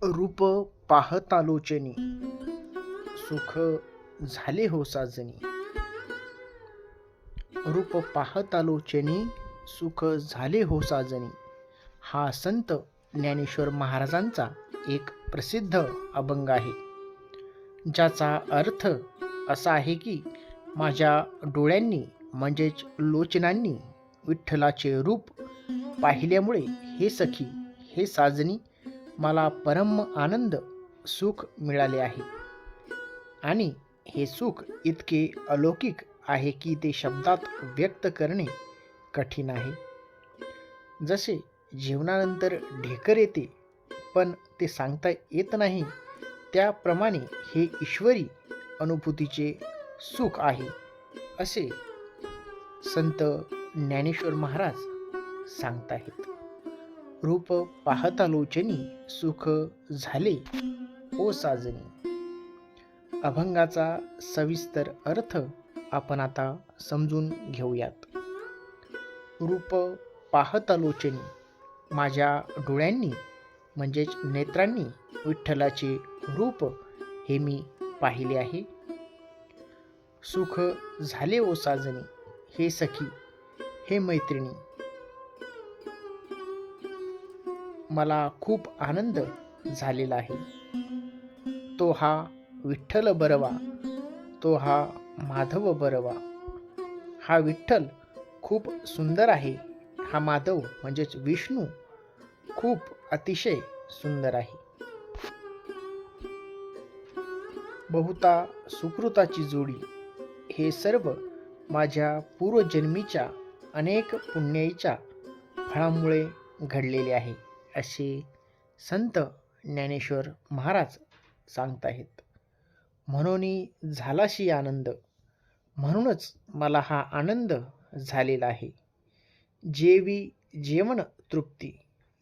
रूप पाहता लोचनी सुख झाले हो साजनी. रूप पाहता लोचनी सुख झाले हो साजनी हा संत ज्ञानेश्वर महाराजांचा एक प्रसिद्ध अभंग आहे, ज्याचा अर्थ असा आहे की माझ्या डोळ्यांनी म्हणजेच लोचनांनी विठ्ठलाचे रूप पाहिल्यामुळे हे सखी, हे साजनी, मला परम आनंद सुख मिळाले आहे. आणि हे सुख इतके अलौकिक आहे की ते शब्दात व्यक्त करणे कठीण आहे. जसे जीवनानंतर ढेकर येते पण ते सांगता येत नाही, त्याप्रमाणे हे ईश्वरी अनुभूतीचे सुख आहे, असे संत ज्ञानेश्वर महाराज सांगताहेत. रूप पाहता लोचनी सुख झाले ओ साजनी. अभंगाचा सविस्तर अर्थ आपण आता समजून घेऊयात. रूप पाहता लोचनी, माझ्या डोळ्यांनी म्हणजेच नेत्रांनी विठ्ठलाचे रूप हे मी पाहिले आहे. सुख झाले ओ साजनी, हे सखी, हे मैत्रिणी, मला खूप आनंद झालेला आहे. तो हा विठ्ठल बरवा, तो हा माधव बरवा. हा विठ्ठल खूप सुंदर आहे, हा माधव म्हणजेच विष्णू खूप अतिशय सुंदर आहे. बहुता सुकृताची जोडी, हे सर्व माझ्या पूर्वजन्मीच्या अनेक पुण्याईच्या फळामुळे घडलेले आहे, असे संत ज्ञानेश्वर महाराज सांगताहेत. म्हणून झालाशी आनंद, म्हणूनच मला हा आनंद झालेला आहे. जेवी जेवण तृप्ती,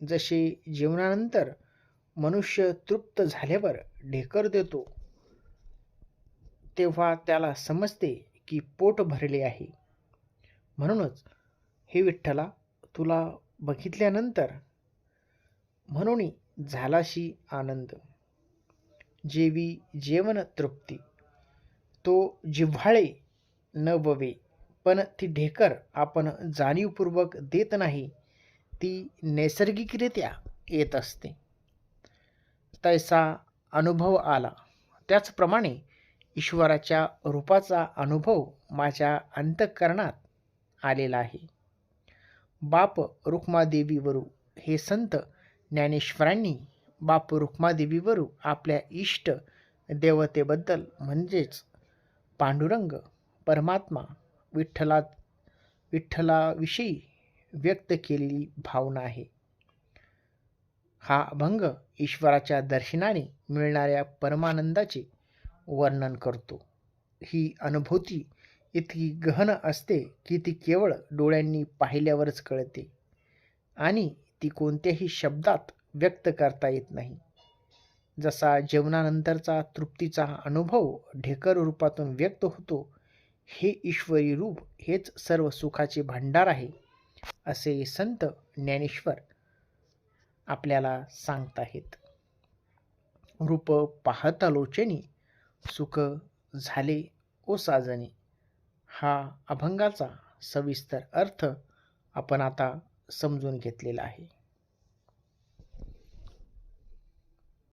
जसे जेवणानंतर मनुष्य तृप्त झाल्यावर ढेकर देतो, तेव्हा त्याला समजते की पोट भरले आहे. म्हणूनच हे विठ्ठला, तुला बघितल्यानंतर म्हणून झालाशी आनंद. जेवी जेवण तृप्ती, तो जिव्हाळे न बवे, पण ती ढेकर आपण जाणीवपूर्वक देत नाही, ती नैसर्गिकरित्या येत असते. तैसा अनुभव आला, त्याचप्रमाणे ईश्वराच्या रूपाचा अनुभव माझ्या अंतःकरणात आलेला आहे. बाप रुक्मादेवीवरू, हे संत ज्ञानेश्वरांनी बाप रुक्मादेवीवरू आपल्या इष्ट देवतेबद्दल म्हणजेच पांडुरंग परमात्मा विठ्ठलाविषयी व्यक्त केलेली भावना आहे. हा अभंग ईश्वराच्या दर्शनाने मिळणाऱ्या परमानंदाचे वर्णन करतो. ही अनुभूती इतकी गहन असते की ती केवळ डोळ्यांनी पाहिल्यावरच कळते आणि ती कोणत्याही शब्दात व्यक्त करता येत नाही. जसा जेवणानंतरचा तृप्तीचा अनुभव ढेकर रूपातून व्यक्त होतो, हे ईश्वरी रूप हेच सर्व सुखाचे भांडार आहे, असे संत ज्ञानेश्वर आपल्याला सांगताहेत. रूप पाहता लोचनी सुख झाले ओ साजनी हा अभंगाचा सविस्तर अर्थ आपण आता समजून घेतलेला आहे.